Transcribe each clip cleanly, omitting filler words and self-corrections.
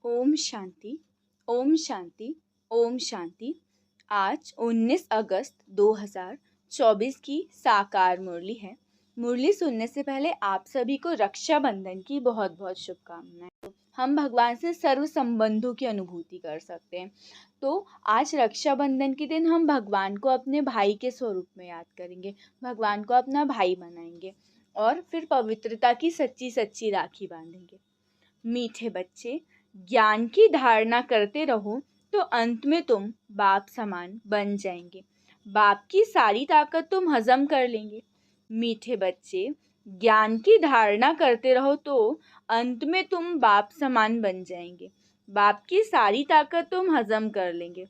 ओम शांति, ओम शांति, ओम शांति। आज 19 अगस्त 2024 की साकार मुरली है। मुरली सुनने से पहले आप सभी को रक्षाबंधन की बहुत बहुत शुभकामनाएं। हम भगवान से सर्व संबंधों की अनुभूति कर सकते हैं। तो आज रक्षाबंधन के दिन हम भगवान को अपने भाई के स्वरूप में याद करेंगे, भगवान को अपना भाई बनाएंगे और फिर पवित्रता की सच्ची सच्ची राखी बांधेंगे। मीठे बच्चे, ज्ञान की धारणा करते रहो तो अंत में तुम बाप समान बन जाएंगे। बाप की सारी ताकत तुम हजम कर लेंगे। मीठे बच्चे, ज्ञान की धारणा करते रहो तो अंत में तुम बाप समान बन जाएंगे। बाप की सारी ताकत तुम हजम कर लेंगे।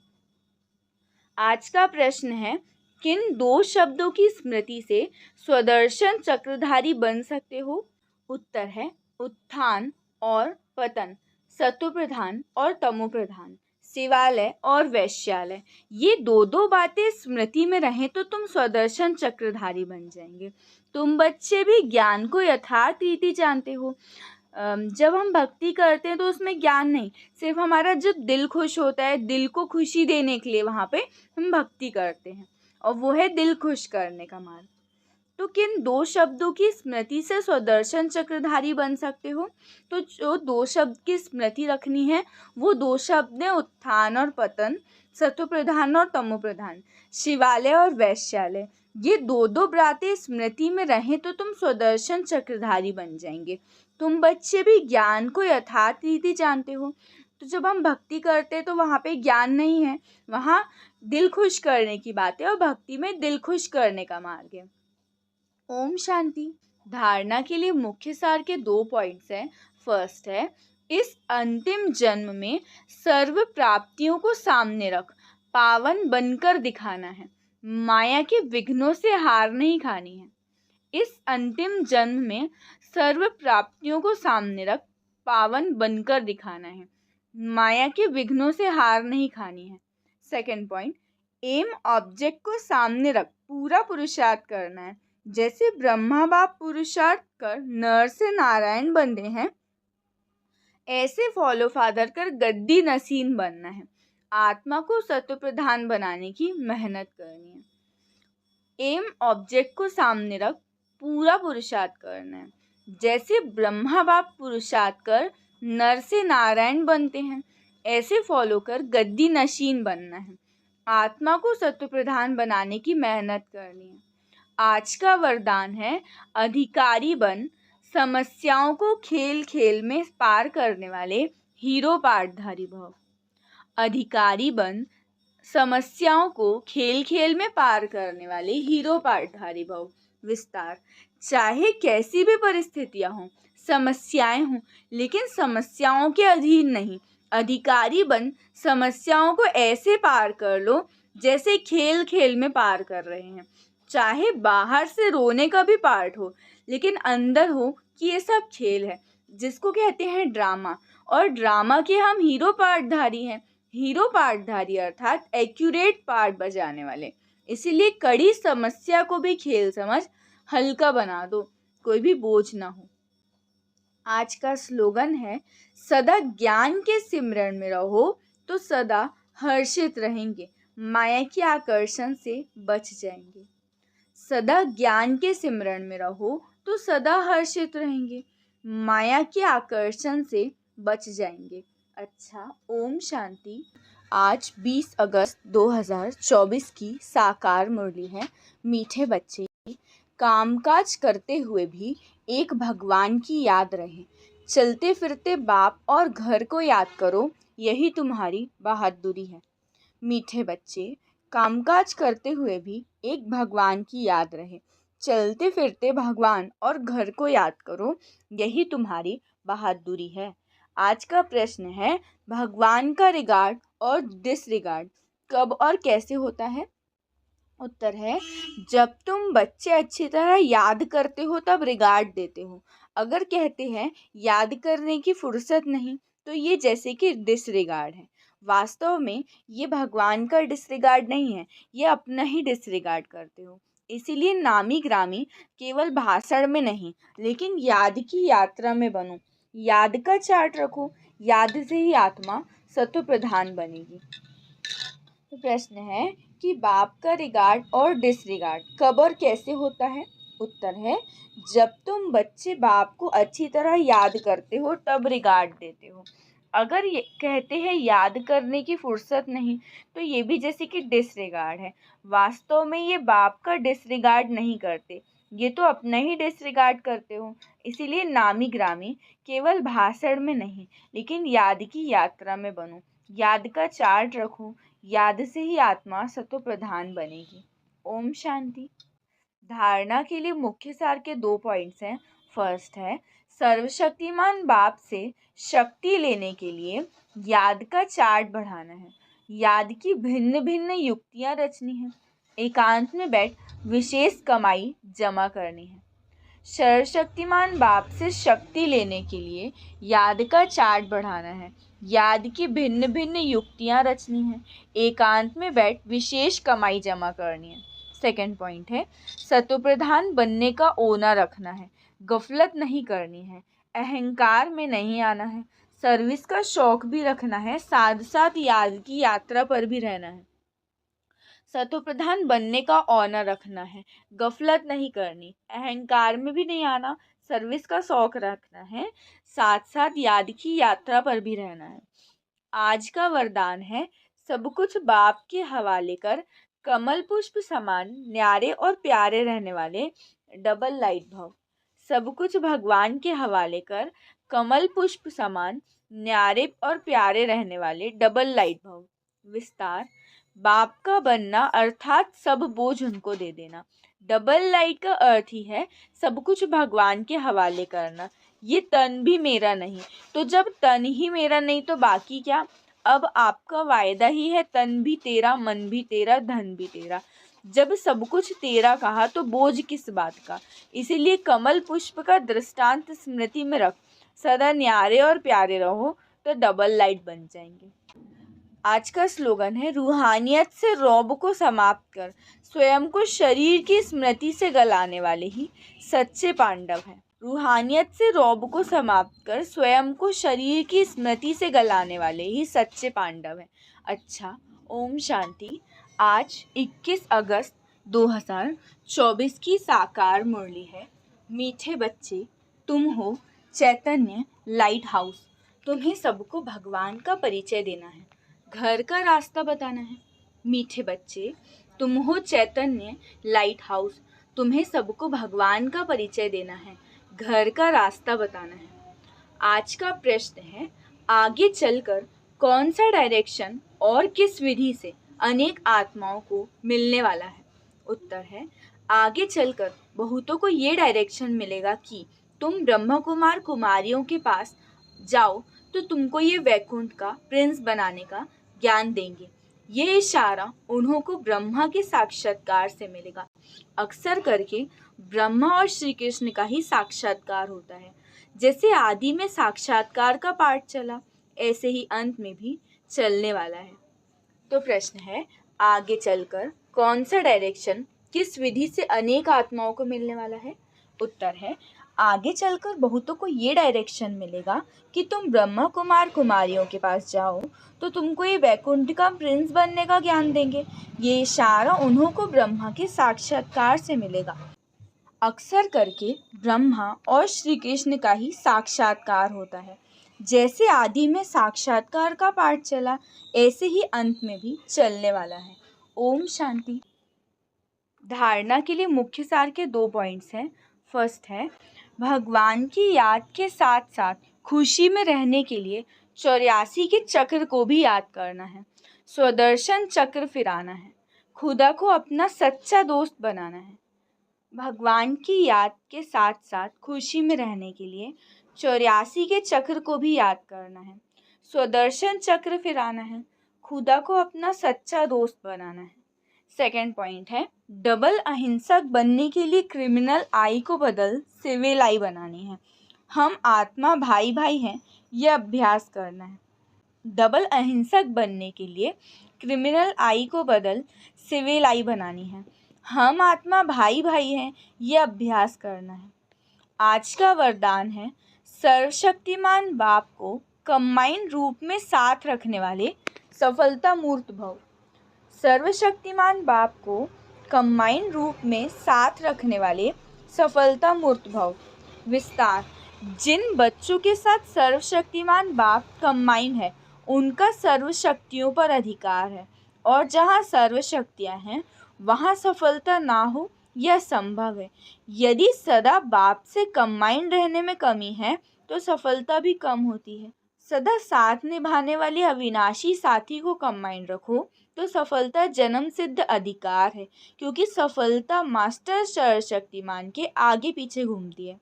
आज का प्रश्न है, किन दो शब्दों की स्मृति से स्वदर्शन चक्रधारी बन सकते हो? उत्तर है उत्थान और पतन, सत्व प्रधान और तमो प्रधान, शिवालय और वैश्यालय। ये दो बातें स्मृति में रहें तो तुम स्वदर्शन चक्रधारी बन जाएंगे। तुम बच्चे भी ज्ञान को यथार्थ रीति जानते हो। जब हम भक्ति करते हैं तो उसमें ज्ञान नहीं, सिर्फ हमारा जब दिल खुश होता है, दिल को खुशी देने के लिए वहाँ पे हम भक्ति करते हैं और वो है दिल खुश करने का मार्ग। तो किन दो शब्दों की स्मृति से स्वदर्शन चक्रधारी बन सकते हो? तो जो दो शब्द की स्मृति रखनी है वो दो शब्द हैं उत्थान और पतन, सत्व प्रधान और तमो प्रधान, शिवालय और वैश्यालय। ये दो बातें स्मृति में रहें तो तुम स्वदर्शन चक्रधारी बन जाएंगे। तुम बच्चे भी ज्ञान को यथार्थ रीति जानते हो। तो जब हम भक्ति करते हैं तो वहाँ पे ज्ञान नहीं है, वहाँ दिल खुश करने की बात है और भक्ति में दिल खुश करने का मार्ग है। ओम शांति। धारणा के लिए मुख्य सार के 2 पॉइंट्स हैं। फर्स्ट है, इस अंतिम जन्म में सर्व प्राप्तियों को सामने रख पावन बनकर दिखाना है। माया के विघ्नों से हार नहीं खानी है। इस अंतिम जन्म में सर्व प्राप्तियों को सामने रख पावन बनकर दिखाना है। माया के विघ्नों से हार नहीं खानी है। सेकंड पॉइंट, एम ऑब्जेक्ट को सामने रख पूरा पुरुषार्थ करना है। जैसे ब्रह्मा बाप पुरुषार्थ कर नर से नारायण बंधे हैं, ऐसे फॉलो फादर कर गद्दी नसीन बनना है। आत्मा को सत्व प्रधान बनाने की मेहनत करनी है। एम ऑब्जेक्ट को सामने रख पूरा पुरुषार्थ करना है। जैसे ब्रह्मा बाप पुरुषार्थ कर नर से नारायण बनते हैं, ऐसे फॉलो कर गद्दी नशीन बनना है। आत्मा को सत्व प्रधान बनाने की मेहनत करनी है। आज का वरदान है, अधिकारी बन समस्याओं को खेल खेल में पार करने वाले हीरो पाठधारी भव। अधिकारी बन समस्याओं को खेल खेल में पार करने वाले हीरो पाठधारी भव। विस्तार, चाहे कैसी भी परिस्थितियां हों, समस्याएं हों, लेकिन समस्याओं के अधीन नहीं। अधिकारी बन समस्याओं को ऐसे पार कर लो जैसे खेल खेल में पार कर रहे हैं। चाहे बाहर से रोने का भी पार्ट हो, लेकिन अंदर हो कि ये सब खेल है, जिसको कहते हैं ड्रामा। और ड्रामा के हम हीरो पार्टधारी हैं। हीरो पार्टधारी अर्थात एक्यूरेट पार्ट बजाने वाले। इसीलिए कड़ी समस्या को भी खेल समझ हल्का बना दो, कोई भी बोझ ना हो। आज का स्लोगन है, सदा ज्ञान के सिमरन में रहो तो सदा हर्षित रहेंगे, माया के आकर्षण से बच जाएंगे। सदा ज्ञान के सिमरन में रहो तो सदा हर्षित रहेंगे, माया के आकर्षण से बच जाएंगे। अच्छा, ओम शांति। आज 20 अगस्त 2024 की साकार मुरली है। मीठे बच्चे, कामकाज करते हुए भी एक भगवान की याद रहे। चलते फिरते बाप और घर को याद करो, यही तुम्हारी बहादुरी है। मीठे बच्चे, कामकाज करते हुए भी एक भगवान की याद रहे। चलते फिरते भगवान और घर को याद करो, यही तुम्हारी बहादुरी है। आज का प्रश्न है, भगवान का रिगार्ड और डिसरिगार्ड कब और कैसे होता है? उत्तर है, जब तुम बच्चे अच्छी तरह याद करते हो तब रिगार्ड देते हो। अगर कहते हैं याद करने की फुर्सत नहीं, तो ये जैसे कि डिसरिगार्ड है। वास्तव में ये भगवान का डिसरिगार्ड नहीं है, ये अपना ही डिसरिगार्ड करते हो। इसीलिए नामी ग्रामी केवल भाषण में नहीं, लेकिन याद की यात्रा में बनो। याद का चार्ट रखो, याद से ही आत्मा सत्व प्रधान बनेगी। तो प्रश्न है कि बाप का रिगार्ड और डिसरिगार्ड कब और कैसे होता है। उत्तर है जब तुम बच्चे बाप को अच्छी तरह याद करते हो तब रिगार्ड देते हो। अगर ये कहते हैं याद करने की फुर्सत नहीं, तो ये भी जैसे कि डिसरिगार्ड है। वास्तव में ये बाप का डिसरिगार्ड नहीं करते, ये तो अपना ही डिसरिगार्ड करते हो। इसीलिए नामी ग्रामी केवल भाषण में नहीं, लेकिन याद की यात्रा में बनो। याद का चार्ट रखो, याद से ही आत्मा सत्व प्रधान बनेगी। ओम शांति। धारणा के लिए मुख्य सार के 2 पॉइंट्स हैं। फर्स्ट है सर्वशक्तिमान बाप से शक्ति लेने के लिए याद का चार्ट बढ़ाना है। याद की भिन्न भिन्न युक्तियां रचनी है। एकांत में बैठ विशेष कमाई जमा करनी है। सर्वशक्तिमान बाप से शक्ति लेने के लिए याद का चार्ट बढ़ाना है। याद की भिन्न भिन्न युक्तियां रचनी है। एकांत में बैठ विशेष कमाई जमा करनी है। सेकंड पॉइंट है सत्व प्रधान बनने का ओना रखना है। गफलत नहीं करनी है, अहंकार में नहीं आना है, सर्विस का शौक भी रखना है, साथ साथ याद की यात्रा पर भी रहना है। सत्व प्रधान बनने का ऑनर रखना है, गफलत नहीं करनी, अहंकार में भी नहीं आना, सर्विस का शौक रखना है, साथ साथ याद की यात्रा पर भी रहना है। आज का वरदान है सब कुछ बाप के हवाले कर कमल पुष्प समान न्यारे और प्यारे रहने वाले डबल लाइट भव। सब कुछ भगवान के हवाले कर कमल पुष्प समान न्यारे और प्यारे रहने वाले डबल लाइट भव। विस्तार बाप का बनना अर्थात सब बोझ उनको दे देना। डबल लाइट का अर्थ ही है सब कुछ भगवान के हवाले करना। ये तन भी मेरा नहीं, तो जब तन ही मेरा नहीं तो बाकी क्या। अब आपका वायदा ही है तन भी तेरा, मन भी तेरा, धन भी तेरा। जब सब कुछ तेरा कहा तो बोझ किस बात का। इसीलिए कमल पुष्प का दृष्टांत स्मृति में रख, सदा न्यारे और प्यारे रहो तो डबल लाइट बन जाएंगे। आज का स्लोगन है रूहानियत से रौब को समाप्त कर स्वयं को शरीर की स्मृति से गलाने वाले ही सच्चे पांडव हैं। रूहानियत से रौब को समाप्त कर स्वयं को शरीर की स्मृति से गलाने वाले ही सच्चे पांडव हैं। अच्छा, ओम शांति। आज 21 अगस्त 2024 की साकार मुरली है। मीठे बच्चे, तुम हो चैतन्य लाइट हाउस। तुम्हें सबको भगवान का परिचय देना है, घर का रास्ता बताना है। मीठे बच्चे, तुम हो चैतन्य लाइट हाउस। तुम्हें सबको भगवान का परिचय देना है, घर का रास्ता बताना है। आज का प्रश्न है आगे चलकर कौन सा डायरेक्शन और किस विधि से अनेक आत्माओं को मिलने वाला है। उत्तर है आगे चलकर बहुतों को ये डायरेक्शन मिलेगा कि तुम ब्रह्म कुमार कुमारियों के पास जाओ तो तुमको ये वैकुंठ का प्रिंस बनाने का ज्ञान देंगे। ये इशारा उन्हों को ब्रह्मा के साक्षात्कार से मिलेगा। अक्सर करके ब्रह्मा और श्री कृष्ण का ही साक्षात्कार होता है। जैसे आदि में साक्षात्कार का पाठ चला, ऐसे ही अंत में भी चलने वाला है। तो प्रश्न है आगे चलकर कौन सा डायरेक्शन किस विधि से अनेक आत्माओं को मिलने वाला है। उत्तर है आगे चलकर बहुतों को ये डायरेक्शन मिलेगा कि तुम ब्रह्मा कुमार कुमारियों के पास जाओ तो तुमको ये वैकुंठ का प्रिंस बनने का ज्ञान देंगे। ये इशारा उन्हों को ब्रह्मा के साक्षात्कार से मिलेगा। अक्सर करके ब्रह्मा और श्री कृष्ण का ही साक्षात्कार होता है। जैसे आदि में साक्षात्कार का पाठ चला, ऐसे ही अंत में भी चलने वाला है। ओम शांति। धारणा के लिए मुख्य सार के 2 पॉइंट्स हैं। फर्स्ट है भगवान की याद के साथ साथ खुशी में रहने के लिए 84 के चक्र को भी याद करना है। स्वदर्शन चक्र फिराना है, खुदा को अपना सच्चा दोस्त बनाना है। भगवान की याद के साथ साथ खुशी में रहने के लिए 84 के चक्र को भी याद करना है। स्वदर्शन चक्र फिराना है, खुदा को अपना सच्चा दोस्त बनाना है। सेकंड पॉइंट है डबल अहिंसक बनने के लिए क्रिमिनल आई को बदल सिविल आई बनानी है। हम आत्मा भाई भाई हैं, यह अभ्यास करना है। डबल अहिंसक बनने के लिए क्रिमिनल आई को बदल सिविल आई बनानी है। हम आत्मा भाई भाई हैं, यह अभ्यास करना है। आज का वरदान है सर्वशक्तिमान बाप को कंबाइंड रूप में साथ रखने वाले सफलता मूर्त भव। सर्वशक्तिमान बाप को कंबाइंड रूप में साथ रखने वाले सफलता मूर्त भव। विस्तार। जिन बच्चों के साथ सर्वशक्तिमान बाप कंबाइंड है उनका सर्वशक्तियों पर अधिकार है, और जहाँ सर्वशक्तियाँ हैं वहाँ सफलता ना हो यह संभव है। यदि सदा बाप से कंबाइंड रहने में कमी है तो सफलता भी कम होती है। सदा साथ निभाने वाले अविनाशी साथी को कंबाइंड रखो तो सफलता जन्म सिद्ध अधिकार है, क्योंकि सफलता मास्टर सर्वशक्तिमान के आगे पीछे घूमती है।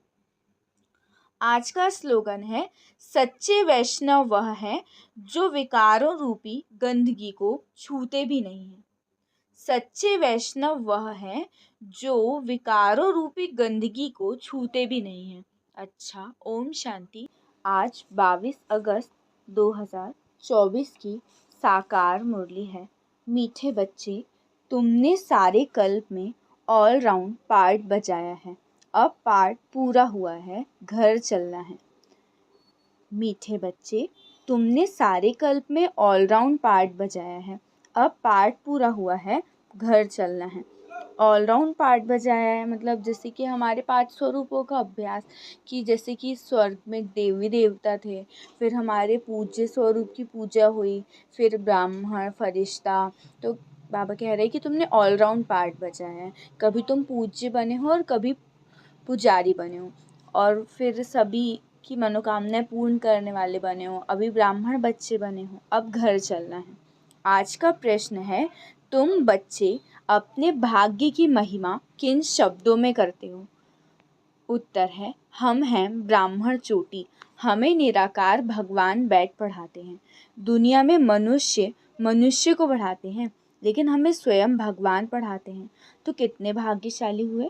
आज का स्लोगन है, सच्चे वैष्णव वह है जो विकारों रूपी गंदगी को छूते भी नहीं है। सच्चे वैष्णव वह है जो विकारों रूपी गंदगी को छूते भी नहीं है। अच्छा, ओम शांति। आज 22 अगस्त 2024 की साकार मुरली है। मीठे बच्चे, तुमने सारे कल्प में ऑल राउंड पार्ट बजाया है। अब पार्ट पूरा हुआ है, घर चलना है। मीठे बच्चे, तुमने सारे कल्प में ऑल राउंड पार्ट बजाया है। अब पार्ट पूरा हुआ है, घर चलना है। ऑल राउंड पार्ट बजाया है मतलब जैसे कि हमारे 5 स्वरूपों का अभ्यास, कि जैसे कि स्वर्ग में देवी देवता थे, फिर हमारे पूज्य स्वरूप की पूजा हुई, फिर ब्राह्मण फरिश्ता। तो बाबा कह रहे हैं कि तुमने ऑल राउंड पार्ट बजाया है। कभी तुम पूज्य बने हो और कभी पुजारी बने हो, और फिर सभी की मनोकामनाएं पूर्ण करने वाले बने हो। अभी ब्राह्मण बच्चे बने हो, अब घर चलना है। आज का प्रश्न है, तुम बच्चे अपने भाग्य की महिमा किन शब्दों में करते हो? उत्तर है, हम हैं ब्राह्मण चोटी, हमें निराकार भगवान बैठ पढ़ाते हैं। दुनिया में मनुष्य को पढ़ाते हैं, लेकिन हमें स्वयं भगवान पढ़ाते हैं। तो कितने भाग्यशाली हुए।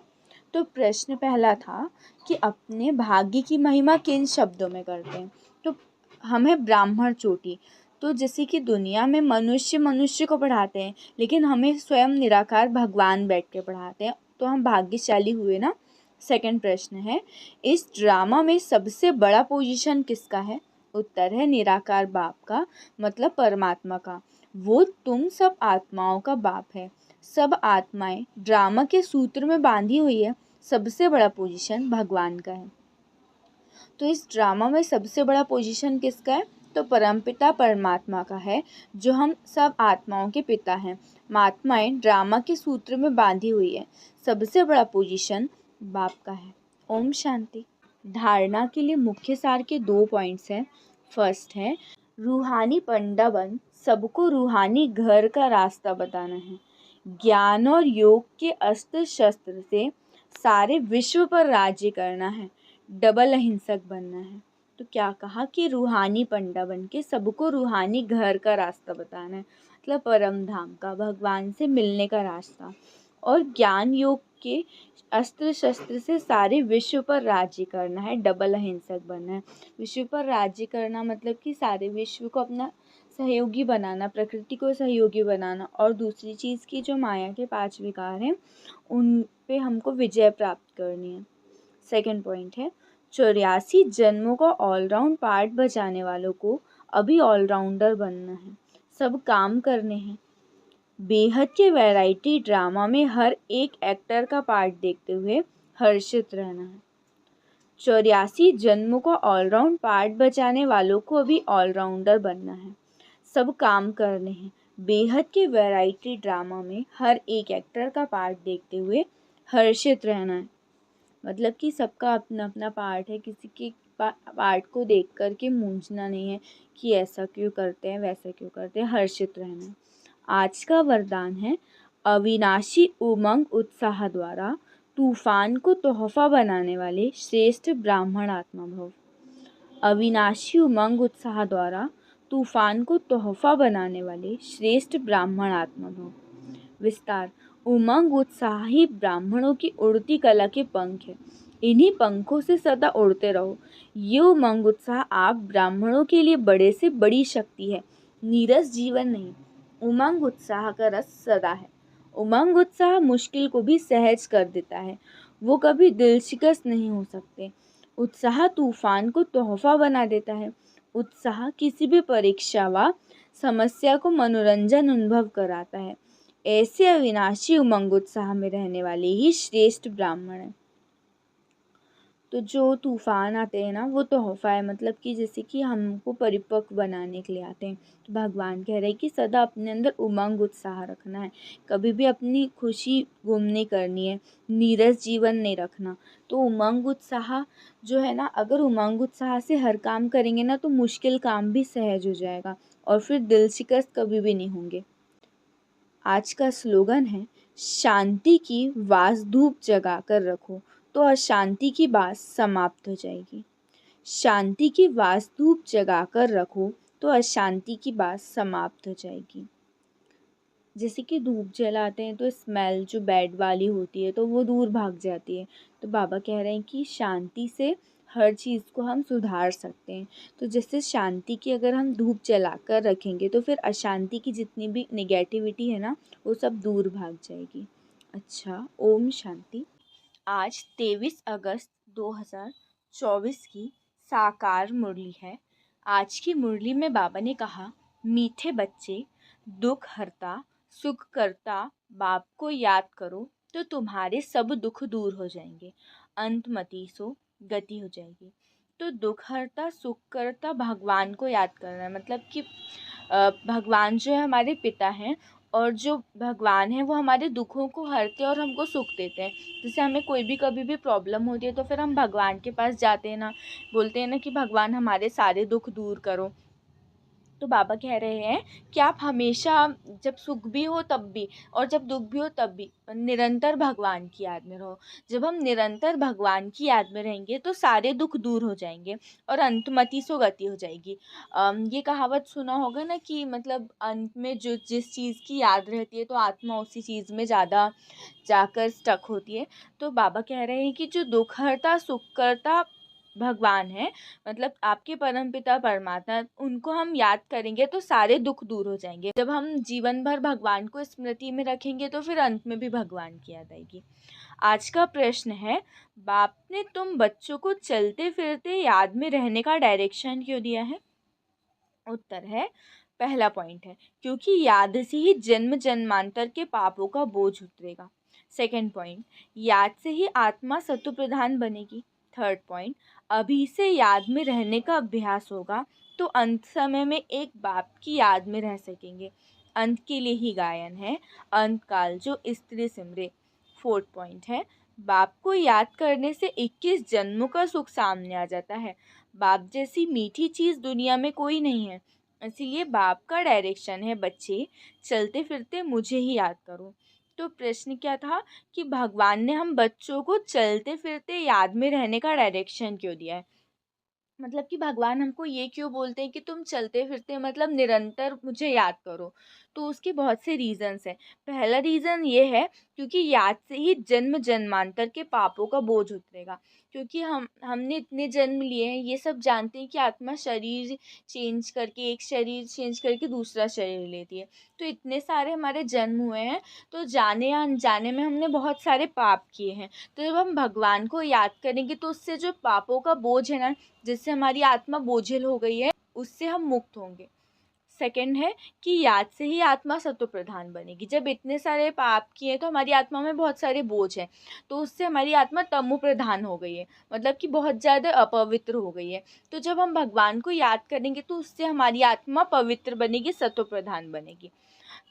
तो प्रश्न पहला था कि अपने भाग्य की महिमा किन शब्दों में करते हैं, तो हम हैं ब्राह्मण चोटी। तो जैसे कि दुनिया में मनुष्य को पढ़ाते हैं, लेकिन हमें स्वयं निराकार भगवान बैठ के पढ़ाते हैं, तो हम भाग्यशाली हुए ना। सेकंड प्रश्न है, इस ड्रामा में सबसे बड़ा पोजीशन किसका है? उत्तर है निराकार बाप का, मतलब परमात्मा का। वो तुम सब आत्माओं का बाप है। सब आत्माएं ड्रामा के सूत्र में बांधी हुई है। सबसे बड़ा पोजीशन भगवान का है। तो इस ड्रामा में सबसे बड़ा पोजीशन किसका है? तो परमपिता परमात्मा का है, जो हम सब आत्माओं के पिता हैं। आत्माएं ड्रामा के सूत्र में बांधी हुई है। सबसे बड़ा पोजीशन बाप का है। ओम शांति। धारणा के लिए मुख्य सार के 2 पॉइंट्स हैं। फर्स्ट है, रूहानी पंडा बन सबको रूहानी घर का रास्ता बताना है। ज्ञान और योग के अस्त्र शस्त्र से सारे विश्व पर राज्य करना है। डबल अहिंसक बनना है। तो क्या कहा कि रूहानी पंडा बन के सबको रूहानी घर का रास्ता बताना है, मतलब परम धाम का, भगवान से मिलने का रास्ता। और ज्ञान योग के अस्त्र शस्त्र से सारे विश्व पर राज्य करना है। डबल अहिंसक बनना है। विश्व पर राज्य करना मतलब कि सारे विश्व को अपना सहयोगी बनाना, प्रकृति को सहयोगी बनाना, और दूसरी चीज़ की जो माया के 5 विकार हैं उन पे हमको विजय प्राप्त करनी है। सेकंड पॉइंट है, 84 जन्मों का ऑलराउंड पार्ट बजाने वालों को अभी ऑलराउंडर बनना है। सब काम करने हैं। बेहद के वैरायटी ड्रामा में हर एक एक्टर का पार्ट देखते हुए हर्षित रहना है। 84 जन्मों का ऑलराउंड पार्ट बजाने वालों को अभी ऑलराउंडर बनना है। सब काम करने हैं। बेहद के वैरायटी ड्रामा में हर एक एक्टर का पार्ट देखते हुए हर्षित रहना है, मतलब कि सबका अपना अपना पार्ट है। किसी के पार्ट को देख कर के मूंझना नहीं है कि ऐसा क्यों करते हैं, वैसा क्यों करते हैं। हर्षित रहना है। आज का वरदान है, अविनाशी उमंग उत्साह द्वारा तूफान को तोहफा बनाने वाले श्रेष्ठ ब्राह्मण आत्मा भव। अविनाशी उमंग उत्साह द्वारा तूफान को तोहफा बनाने वाले श्रेष्ठ ब्राह्मण आत्मा भव। विस्तार। उमंग उत्साह ही ब्राह्मणों की उड़ती कला के पंख है। इन्हीं पंखों से सदा उड़ते रहो। ये उमंग उत्साह आप ब्राह्मणों के लिए बड़े से बड़ी शक्ति है, नीरस जीवन नहीं। उमंग उत्साह का रस सदा है। उमंग उत्साह मुश्किल को भी सहज कर देता है। वो कभी दिल शिकस्त नहीं हो सकते। उत्साह तूफान को तोहफा बना देता है। उत्साह किसी भी परीक्षा व समस्या को मनोरंजन अनुभव कराता है। ऐसे अविनाशी उमंग उत्साह में रहने वाले ही श्रेष्ठ ब्राह्मण हैं। तो जो तूफान आते हैं ना, वो तोहफा है, मतलब कि जैसे कि हमको परिपक्व बनाने के लिए आते हैं। तो भगवान कह रहे हैं कि सदा अपने अंदर उमंग उत्साह रखना है, कभी भी अपनी खुशी गुम नहीं करनी है, नीरस जीवन नहीं रखना। तो उमंग उत्साह जो है ना, अगर उमंग उत्साह से हर काम करेंगे ना, तो मुश्किल काम भी सहज हो जाएगा और फिर दिल शिकस्त कभी भी नहीं होंगे। आज का स्लोगन है, शांति की वास धूप जगा कर रखो तो अशांति की बात समाप्त हो जाएगी। शांति की वास धूप जगा कर रखो तो अशांति की बात समाप्त हो जाएगी। जैसे कि धूप जलाते हैं तो स्मेल जो बैड वाली होती है तो वो दूर भाग जाती है। तो बाबा कह रहे हैं कि शांति से हर चीज़ को हम सुधार सकते हैं। तो जैसे शांति की अगर हम धूप जला कर रखेंगे तो फिर अशांति की जितनी भी नेगेटिविटी है ना, वो सब दूर भाग जाएगी। अच्छा, ओम शांति। आज 23 अगस्त 2024 की साकार मुरली है। आज की मुरली में बाबा ने कहा, मीठे बच्चे, दुख हरता सुख करता बाप को याद करो तो तुम्हारे सब दुख दूर हो जाएंगे, अंतमति सो गति हो जाएगी। तो दुख हरता सुख करता भगवान को याद करना है, मतलब कि भगवान जो है हमारे पिता हैं और जो भगवान है वो हमारे दुखों को हरते हैं और हमको सुख देते हैं। जैसे हमें कोई भी कभी भी प्रॉब्लम होती है तो फिर हम भगवान के पास जाते हैं ना, बोलते हैं ना कि भगवान हमारे सारे दुख दूर करो। तो बाबा कह रहे हैं कि आप हमेशा, जब सुख भी हो तब भी और जब दुख भी हो तब भी, निरंतर भगवान की याद में रहो। जब हम निरंतर भगवान की याद में रहेंगे तो सारे दुख दूर हो जाएंगे और अंतमति सो गति हो जाएगी। ये कहावत सुना होगा ना कि मतलब अंत में जो जिस चीज़ की याद रहती है तो आत्मा उसी चीज़ में ज़्यादा जाकर स्टक होती है। तो बाबा कह रहे हैं कि जो दुख हरता सुख करता भगवान है, मतलब आपके परमपिता परमात्मा, उनको हम याद करेंगे तो सारे दुख दूर हो जाएंगे। जब हम जीवन भर भगवान को स्मृति में रखेंगे तो फिर अंत में भी भगवान की याद आएगी। आज का प्रश्न है, बाप ने तुम बच्चों को चलते फिरते याद में रहने का डायरेक्शन क्यों दिया है? उत्तर है, पहला पॉइंट है क्योंकि याद से ही जन्म जन्मांतर के पापों का बोझ उतरेगा। सेकंड पॉइंट, याद से ही आत्मा सत्व प्रधान बनेगी। थर्ड पॉइंट, अभी से याद में रहने का अभ्यास होगा तो अंत समय में एक बाप की याद में रह सकेंगे। अंत के लिए ही गायन है, अंत काल जो स्त्री सिमरे। फोर्थ पॉइंट है, बाप को याद करने से 21 जन्मों का सुख सामने आ जाता है। बाप जैसी मीठी चीज़ दुनिया में कोई नहीं है, इसीलिए बाप का डायरेक्शन है, बच्चे चलते फिरते मुझे ही याद करो। तो प्रश्न क्या था कि भगवान ने हम बच्चों को चलते फिरते याद में रहने का डायरेक्शन क्यों दिया है? मतलब कि भगवान हमको ये क्यों बोलते हैं कि तुम चलते फिरते मतलब निरंतर मुझे याद करो? तो उसके बहुत से रीज़न्स हैं। पहला रीज़न ये है क्योंकि याद से ही जन्म जन्मांतर के पापों का बोझ उतरेगा। क्योंकि हमने इतने जन्म लिए हैं, ये सब जानते हैं कि आत्मा शरीर चेंज करके, एक शरीर चेंज करके दूसरा शरीर लेती है। तो इतने सारे हमारे जन्म हुए हैं, तो जाने या अनजाने में हमने बहुत सारे पाप किए हैं। तो जब हम भगवान को याद करेंगे तो उससे जो पापों का बोझ है ना, जिससे हमारी आत्मा बोझिल हो गई है, उससे हम मुक्त होंगे। सेकंड है कि याद से ही आत्मा सत्व प्रधान बनेगी। जब इतने सारे पाप किए तो हमारी आत्मा में बहुत सारे बोझ हैं, तो उससे हमारी आत्मा तमो प्रधान हो गई है, मतलब कि बहुत ज़्यादा अपवित्र हो गई है। तो जब हम भगवान को याद करेंगे तो उससे हमारी आत्मा पवित्र बनेगी, सत्व प्रधान बनेगी।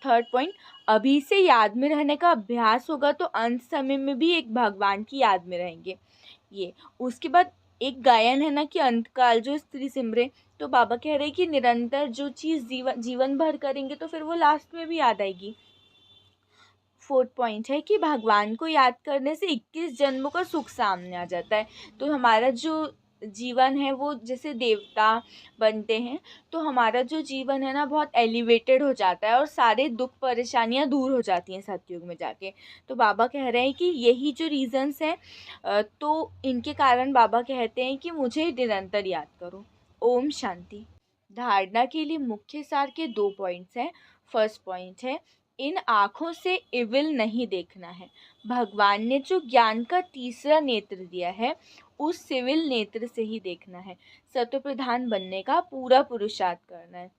थर्ड पॉइंट, अभी से याद में रहने का अभ्यास होगा तो अंत समय में भी एक भगवान की याद में रहेंगे। ये उसके बाद एक गायन है ना कि अंतकाल जो स्त्री सिमरे। तो बाबा कह रहे हैं कि निरंतर जो चीज़ जीवन भर करेंगे तो फिर वो लास्ट में भी याद आएगी। फोर्थ पॉइंट है कि भगवान को याद करने से 21 जन्मों का सुख सामने आ जाता है। तो हमारा जो जीवन है वो जैसे देवता बनते हैं, तो हमारा जो जीवन है ना बहुत एलिवेटेड हो जाता है और सारे दुख परेशानियां दूर हो जाती हैं सतयुग में जाके। तो बाबा कह रहे हैं कि यही जो रीजंस हैं, तो इनके कारण बाबा कहते हैं कि मुझे निरंतर याद करो। ओम शांति। धारणा के लिए मुख्य सार के 2 पॉइंट्स हैं। फर्स्ट पॉइंट है इन आँखों से इविल नहीं देखना है। भगवान ने जो ज्ञान का तीसरा नेत्र दिया है, उस सिविल नेत्र से ही देखना है। सत्वप्रधान बनने का पूरा पुरुषार्थ करना है।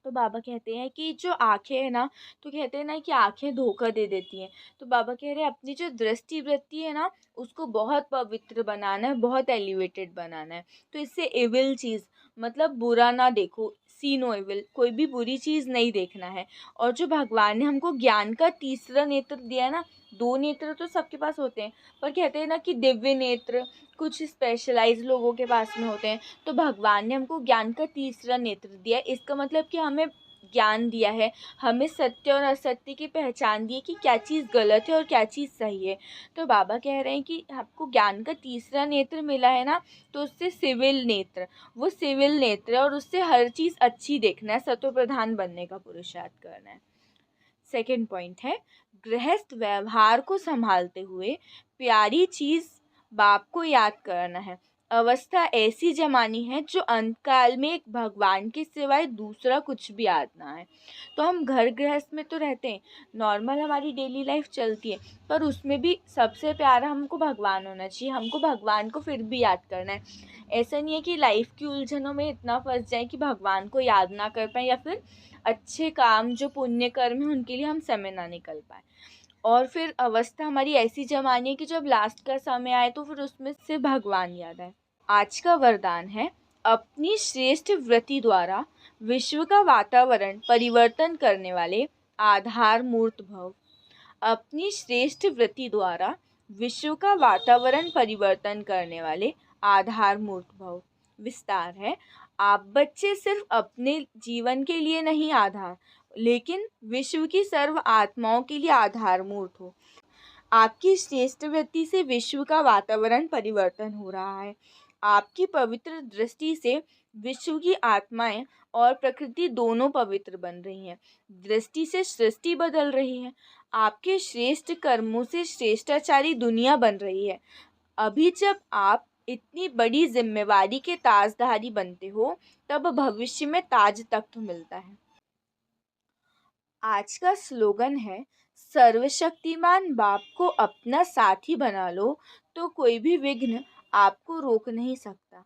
तो बाबा कहते हैं कि जो आँखें हैं ना, तो कहते हैं ना कि आँखें धोखा दे देती हैं। तो बाबा कह रहे हैं अपनी जो दृष्टि वृत्ति है ना, उसको बहुत पवित्र बनाना है, बहुत एलिवेटेड बनाना है। तो इससे इविल चीज़ मतलब बुरा ना देखो, सी नो इविल, कोई भी बुरी चीज़ नहीं देखना है। और जो भगवान ने हमको ज्ञान का तीसरा नेत्र दिया है ना, दो नेत्र तो सबके पास होते हैं, पर कहते हैं ना कि दिव्य नेत्र कुछ स्पेशलाइज लोगों के पास में होते हैं। तो भगवान ने हमको ज्ञान का तीसरा नेत्र दिया है। इसका मतलब कि हमें ज्ञान दिया है, हमें सत्य और असत्य की पहचान दी है कि क्या चीज़ गलत है और क्या चीज़ सही है। तो बाबा कह रहे हैं कि आपको ज्ञान का तीसरा नेत्र मिला है ना, तो उससे सिविल नेत्र, वो सिविल नेत्र है और उससे हर चीज़ अच्छी देखना है, सत्व प्रधान बनने का पुरुषार्थ करना है। सेकेंड पॉइंट है, गृहस्थ व्यवहार को संभालते हुए प्यारी चीज़ बाप को याद करना है। अवस्था ऐसी जमानी है जो अंतकाल में एक भगवान के सिवाय दूसरा कुछ भी याद ना है। तो हम घर गृहस्थ में तो रहते हैं, नॉर्मल हमारी डेली लाइफ चलती है, पर उसमें भी सबसे प्यारा हमको भगवान होना चाहिए। हमको भगवान को फिर भी याद करना है। ऐसा नहीं है कि लाइफ की उलझनों में इतना फंस जाए कि भगवान को याद ना कर पाए, या फिर अच्छे काम जो पुण्य कर्म है उनके लिए हम समय ना निकल पाए। और फिर अवस्था हमारी ऐसी जमानी है कि जब लास्ट का समय आए तो फिर उसमें से भगवान याद आए। आज का वरदान है, अपनी श्रेष्ठ वृत्ति द्वारा विश्व का वातावरण परिवर्तन करने वाले आधार मूर्त भव। अपनी श्रेष्ठ वृत्ति द्वारा विश्व का वातावरण परिवर्तन करने वाले आधार मूर्त भव। विस्तार है, आप बच्चे सिर्फ अपने जीवन के लिए नहीं आधार, लेकिन विश्व की सर्व आत्माओं के लिए आधार मूर्त हो। आपकी श्रेष्ठ वृत्ति से विश्व का वातावरण परिवर्तन हो रहा है। आपकी पवित्र दृष्टि से विश्व की आत्माएं और प्रकृति दोनों पवित्र बन रही हैं। दृष्टि से सृष्टि बदल रही है। आपके श्रेष्ठ कर्मों से श्रेष्ठाचारी दुनिया बन रही है। अभी जब आप इतनी बड़ी जिम्मेवारी के ताजधारी बनते हो, तब भविष्य में ताज तख्त मिलता है। आज का स्लोगन है, सर्वशक्तिमान बाप को अपना साथी बना लो तो कोई भी विघ्न आपको रोक नहीं सकता।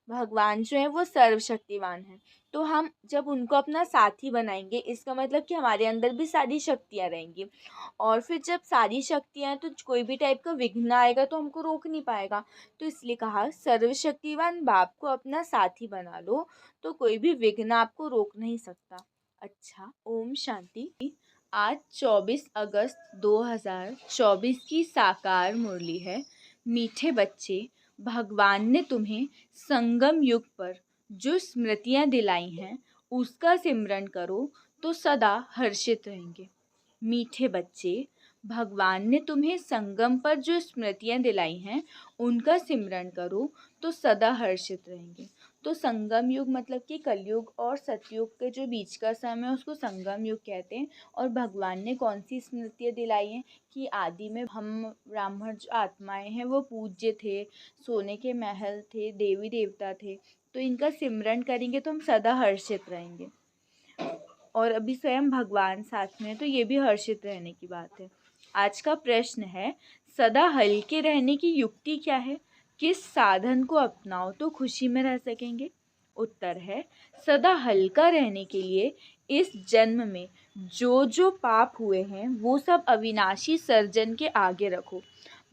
भगवान जो है वो सर्वशक्तिमान है, तो हम जब उनको अपना साथी बनाएंगे, इसका मतलब कि हमारे अंदर भी सारी शक्तियाँ रहेंगी। और फिर जब सारी शक्तियाँ हैं तो कोई भी टाइप का विघ्न आएगा तो हमको रोक नहीं पाएगा। तो इसलिए कहा, सर्वशक्तिमान बाप को अपना साथी बना लो तो कोई भी विघ्न आपको रोक नहीं सकता। अच्छा, ओम शांति। आज 24 अगस्त 2024 की साकार मुरली है। मीठे बच्चे, भगवान ने तुम्हें संगम युग पर जो स्मृतियाँ दिलाई हैं, उसका सिमरन करो तो सदा हर्षित रहेंगे। मीठे बच्चे, भगवान ने तुम्हें संगम पर जो स्मृतियाँ दिलाई हैं, उनका सिमरन करो तो सदा हर्षित रहेंगे। तो संगम युग मतलब कि कलयुग और सतयुग के जो बीच का समय है उसको संगम युग कहते हैं। और भगवान ने कौन सी स्मृतियाँ दिलाई हैं कि आदि में हम ब्राह्मण जो आत्माएं हैं वो पूज्य थे, सोने के महल थे, देवी देवता थे। तो इनका सिमरन करेंगे तो हम सदा हर्षित रहेंगे। और अभी स्वयं भगवान साथ में है, तो ये भी हर्षित रहने की बात है। आज का प्रश्न है, सदा हल्के रहने की युक्ति क्या है? किस साधन को अपनाओ तो खुशी में रह सकेंगे? उत्तर है, सदा हल्का रहने के लिए इस जन्म में जो जो पाप हुए हैं वो सब अविनाशी सर्जन के आगे रखो।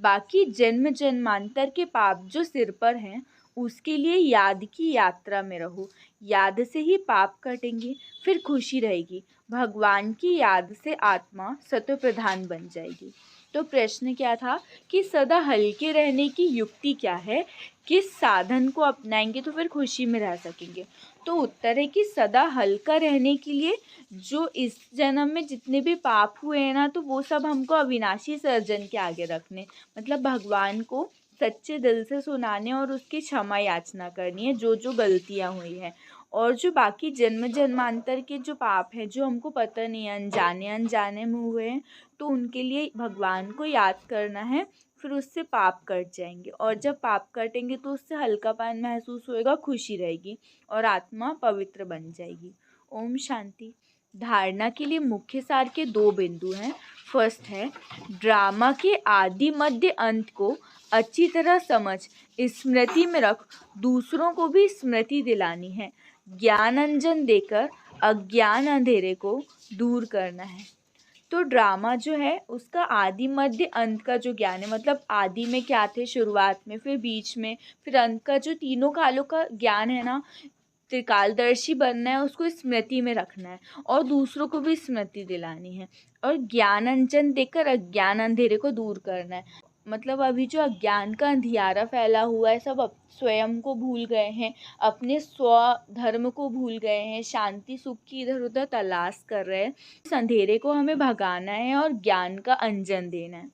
बाकी जन्म जन्मांतर के पाप जो सिर पर हैं उसके लिए याद की यात्रा में रहो। याद से ही पाप कटेंगे, फिर खुशी रहेगी। भगवान की याद से आत्मा सत्व प्रधान बन जाएगी। तो प्रश्न क्या था कि सदा हल्के रहने की युक्ति क्या है, किस साधन को अपनाएंगे तो फिर खुशी में रह सकेंगे? तो उत्तर है कि सदा हल्का रहने के लिए जो इस जन्म में जितने भी पाप हुए हैं ना, तो वो सब हमको अविनाशी सर्जन के आगे रखने, मतलब भगवान को सच्चे दिल से सुनाने और उसकी क्षमा याचना करनी है जो जो गलतियाँ हुई हैं। और जो बाकी जन्म जन्मांतर के जो पाप हैं जो हमको पता नहीं है, अनजाने अनजाने में हुए हैं, तो उनके लिए भगवान को याद करना है। फिर उससे पाप कट जाएंगे, और जब पाप कटेंगे तो उससे हल्कापन महसूस होएगा, खुशी रहेगी और आत्मा पवित्र बन जाएगी। ओम शांति। धारणा के लिए मुख्य सार के दो बिंदु हैं। फर्स्ट है ड्रामा के आदि मध्य अंत को अच्छी तरह समझ स्मृति में रख दूसरों को भी स्मृति दिलानी है। ज्ञान अंजन देकर अज्ञान अंधेरे को दूर करना है। तो ड्रामा जो है उसका आदि मध्य अंत का जो ज्ञान है, मतलब आदि में क्या थे, शुरुआत में, फिर बीच में, फिर अंत का जो तीनों कालों का ज्ञान है ना, त्रिकालदर्शी बनना है, उसको स्मृति में रखना है और दूसरों को भी स्मृति दिलानी है। और ज्ञान अंजन देकर अज्ञान अंधेरे को दूर करना है। मतलब अभी जो अज्ञान का अंधियारा फैला हुआ है, सब स्वयं को भूल गए हैं, अपने स्वधर्म को भूल गए हैं, शांति सुख की इधर उधर तलाश कर रहे हैं। इस अंधेरे को हमें भगाना है और ज्ञान का अंजन देना है।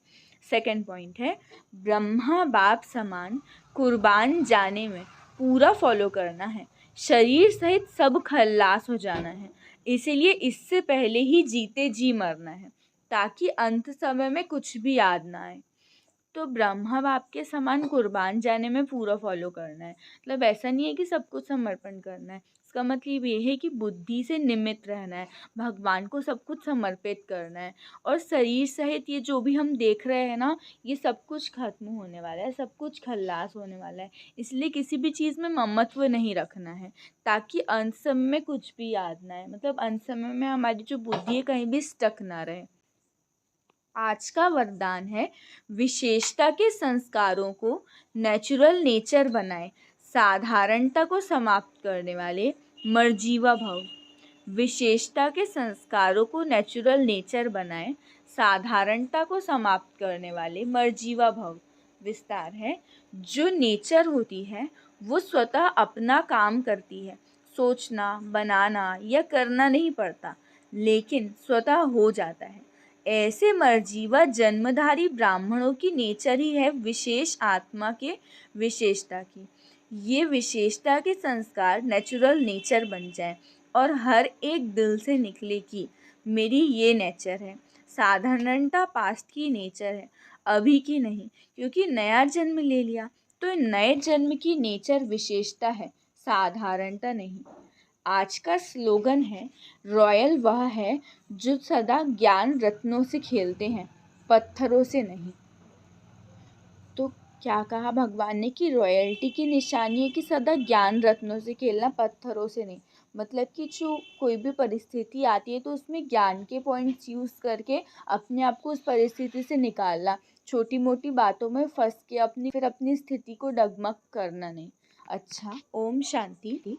सेकंड पॉइंट है ब्रह्मा बाप समान कुर्बान जाने में पूरा फॉलो करना है। शरीर सहित सब खल्लास हो जाना है, इसीलिए इससे पहले ही जीते जी मरना है ताकि अंत समय में कुछ भी याद ना आए। तो ब्रह्मा बाप के समान कुर्बान जाने में पूरा फॉलो करना है। मतलब ऐसा नहीं है कि सब कुछ समर्पण करना है, इसका मतलब ये है कि बुद्धि से निमित्त रहना है, भगवान को सब कुछ समर्पित करना है। और शरीर सहित ये जो भी हम देख रहे हैं ना, ये सब कुछ खत्म होने वाला है, सब कुछ खल्लास होने वाला है, इसलिए किसी भी चीज़ में ममत्व नहीं रखना है ताकि अंत समय में कुछ भी याद ना आए। मतलब अंत समय में हमारी जो बुद्धि है कहीं भी स्टक ना रहे। आज का वरदान है विशेषता के संस्कारों को नेचुरल नेचर बनाए, साधारणता को समाप्त करने वाले मर्जीवा भव। विशेषता के संस्कारों को नेचुरल नेचर बनाए, साधारणता को समाप्त करने वाले मर्जीवा भव। विस्तार है जो नेचर होती है वो स्वतः अपना काम करती है, सोचना बनाना या करना नहीं पड़ता, लेकिन स्वतः हो जाता है। ऐसे मर्जीवा जन्मधारी ब्राह्मणों की नेचर ही है विशेष आत्मा के विशेषता की। ये विशेषता के संस्कार नेचुरल नेचर बन जाए और हर एक दिल से निकले कि मेरी ये नेचर है। साधारणता पास्ट की नेचर है, अभी की नहीं, क्योंकि नया जन्म ले लिया तो नए जन्म की नेचर विशेषता है, साधारणता नहीं। आज का स्लोगन है रॉयल वह है जो सदा ज्ञान रत्नों से खेलते हैं, पत्थरों से नहीं। तो क्या कहा भगवान ने कि रॉयल्टी की निशानी है कि सदा ज्ञान रत्नों से खेलना, पत्थरों से नहीं। मतलब कि जो कोई भी परिस्थिति आती है तो उसमें ज्ञान के पॉइंट्स यूज़ करके अपने आप को उस परिस्थिति से निकालना, छोटी मोटी बातों में फंस के अपनी स्थिति को डगमग करना नहीं। अच्छा, ओम शांति।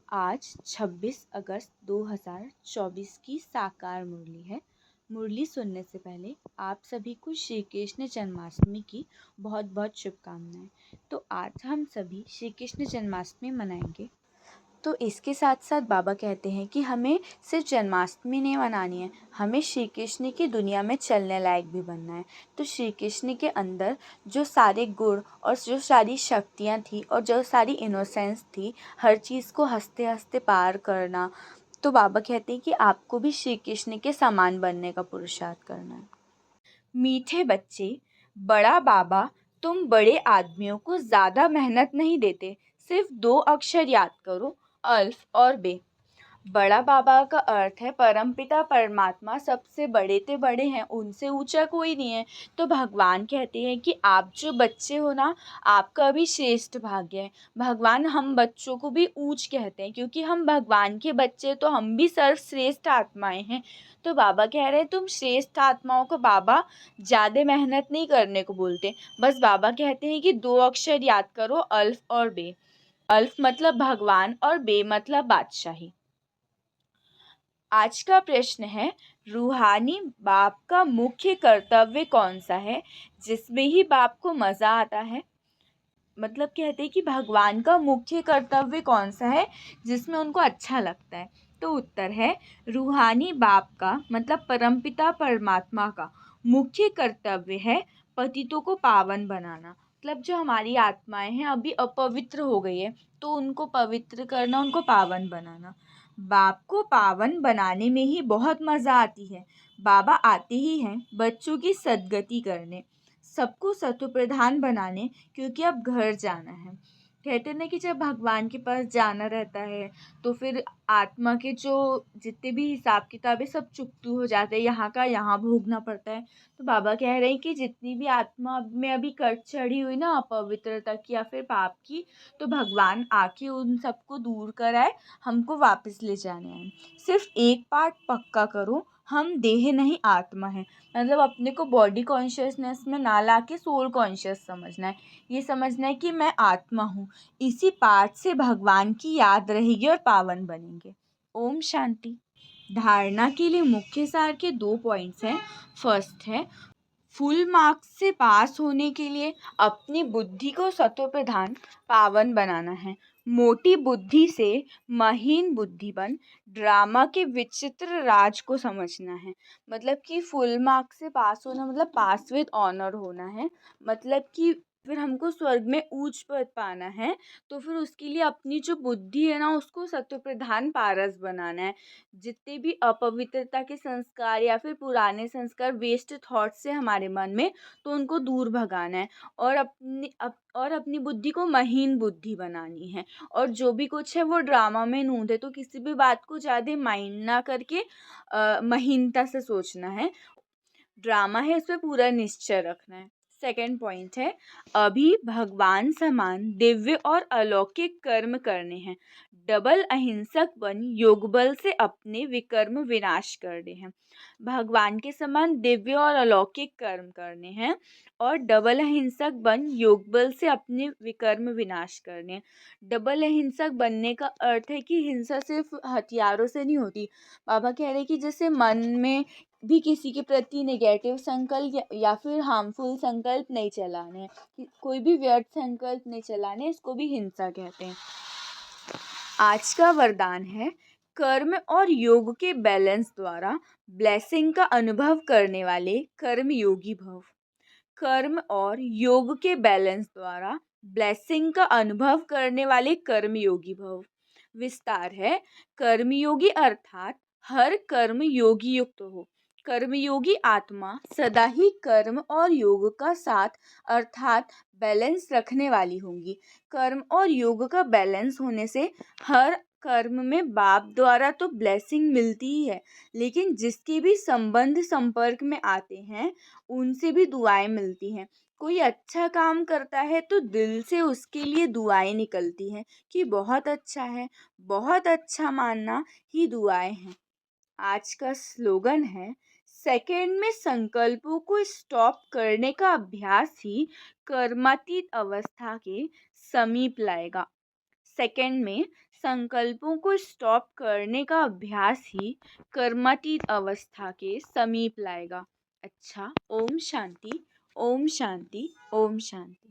आज 26 अगस्त 2024 की साकार मुरली है। मुरली सुनने से पहले आप सभी को श्री कृष्ण जन्माष्टमी की बहुत बहुत शुभकामनाएं। तो आज हम सभी श्री कृष्ण जन्माष्टमी मनाएंगे। तो इसके साथ साथ बाबा कहते हैं कि हमें सिर्फ जन्माष्टमी नहीं मनानी है, हमें श्री कृष्ण की दुनिया में चलने लायक भी बनना है। तो श्री कृष्ण के अंदर जो सारे गुण और जो सारी शक्तियाँ थी और जो सारी इनोसेंस थी, हर चीज़ को हंसते हंसते पार करना, तो बाबा कहते हैं कि आपको भी श्री कृष्ण के समान बनने का पुरुषार्थ करना है। मीठे बच्चे, बड़ा बाबा तुम बड़े आदमियों को ज़्यादा मेहनत नहीं देते, सिर्फ 2 अक्षर याद करो, अल्फ और बे। बड़ा बाबा का अर्थ है परमपिता परमात्मा सबसे बड़े ते बड़े हैं, उनसे ऊंचा कोई नहीं है। तो भगवान कहते हैं कि आप जो बच्चे हो ना, आपका भी श्रेष्ठ भाग्य है। भगवान हम बच्चों को भी ऊंच कहते हैं क्योंकि हम भगवान के बच्चे, तो हम भी सर्वश्रेष्ठ आत्माएं हैं। तो बाबा कह रहे हैं तुम श्रेष्ठ आत्माओं को बाबा ज़्यादा मेहनत नहीं करने को बोलते, बस बाबा कहते हैं कि 2 अक्षर याद करो, अल्फ और बे। अल्फ मतलब भगवान और बे मतलब बादशाही। आज का प्रश्न है रूहानी बाप का मुख्य कर्तव्य कौन सा है जिसमें ही बाप को मज़ा आता है। मतलब कहते हैं कि भगवान का मुख्य कर्तव्य कौन सा है जिसमें उनको अच्छा लगता है। तो उत्तर है रूहानी बाप का मतलब परमपिता परमात्मा का मुख्य कर्तव्य है पतितों को पावन बनाना। मतलब जो हमारी आत्माएं हैं अभी अपवित्र हो गई है तो उनको पवित्र करना, उनको पावन बनाना। बाप को पावन बनाने में ही बहुत मज़ा आती है। बाबा आते ही हैं बच्चों की सद्गति करने, सबको सत्व प्रधान बनाने, क्योंकि अब घर जाना है। कहते हैं ना कि जब भगवान के पास जाना रहता है तो फिर आत्मा के जो जितने भी हिसाब किताब है सब चुकतू हो जाते हैं, यहाँ का यहाँ भोगना पड़ता है। तो बाबा कह रहे हैं कि जितनी भी आत्मा में अभी कट चढ़ी हुई ना अपवित्रता की या फिर पाप की, तो भगवान आके उन सबको दूर कराए, हमको वापस ले जाने आए। सिर्फ एक पार्ट पक्का करो, हम देह नहीं आत्मा है। मतलब अपने को बॉडी कॉन्शियसनेस में ना लाके सोल कॉन्शियस समझना है। ये समझना है कि मैं आत्मा हूँ। इसी पाठ से भगवान की याद रहेगी और पावन बनेंगे। ओम शांति। धारणा के लिए मुख्य सार के 2 पॉइंट्स हैं। फर्स्ट है, फुल मार्क्स से पास होने के लिए अपनी बुद्धि को सतो प्रधान पावन बनाना है। मोटी बुद्धि से महीन बुद्धि बन ड्रामा के विचित्र राज को समझना है। मतलब कि फुल मार्क्स से पास होना मतलब पास विद ऑनर होना है। मतलब कि फिर हमको स्वर्ग में ऊंच पद पाना है, तो फिर उसके लिए अपनी जो बुद्धि है ना उसको सत्व प्रधान पारस बनाना है। जितने भी अपवित्रता के संस्कार या फिर पुराने संस्कार वेस्ट थॉट्स से हमारे मन में, तो उनको दूर भगाना है और अपनी बुद्धि को महीन बुद्धि बनानी है। और जो भी कुछ है वो ड्रामा में नूंद है, तो किसी भी बात को ज़्यादा माइंड ना करके महीनता से सोचना है। ड्रामा है इस पे पूरा निश्चय रखना है। सेकंड पॉइंट है, अभी भगवान समान दिव्य और अलौकिक कर्म करने हैं। डबल अहिंसक बन योग बल से अपने विकर्म विनाश करने हैं। भगवान के समान दिव्य और अलौकिक कर्म करने हैं और डबल अहिंसक बन योग बल से अपने विकर्म विनाश करने हैं। डबल अहिंसक बनने का अर्थ है कि हिंसा सिर्फ हथियारों से नहीं होती। बाबा कह रहे हैं कि जैसे मन में भी किसी के प्रति नेगेटिव संकल्प या फिर हार्मफुल संकल्प नहीं चलाने हैं, कोई भी व्यर्थ संकल्प नहीं चलाने, इसको भी हिंसा कहते हैं। आज का वरदान है, कर्म और योग के बैलेंस द्वारा ब्लेसिंग का अनुभव करने वाले कर्म योगी भव। कर्म और योग के बैलेंस द्वारा ब्लेसिंग का अनुभव करने वाले कर्मयोगी भव। विस्तार है, कर्मयोगी अर्थात हर कर्म योगी युक्त हो। कर्मयोगी आत्मा सदा ही कर्म और योग का साथ अर्थात बैलेंस रखने वाली होंगी। कर्म और योग का बैलेंस होने से हर कर्म में बाप द्वारा तो ब्लेसिंग मिलती ही है, लेकिन जिसके भी संबंध संपर्क में आते हैं उनसे भी दुआएं मिलती हैं। कोई अच्छा काम करता है तो दिल से उसके लिए दुआएं निकलती हैं कि बहुत अच्छा है, बहुत अच्छा मानना ही दुआएं हैं। आज का स्लोगन है, सेकंड में संकल्पों को स्टॉप करने का अभ्यास ही कर्मातीत अवस्था के समीप लाएगा। सेकंड में संकल्पों को स्टॉप करने का अभ्यास ही कर्मातीत अवस्था के समीप लाएगा। अच्छा, ओम शांति, ओम शांति, ओम शांति।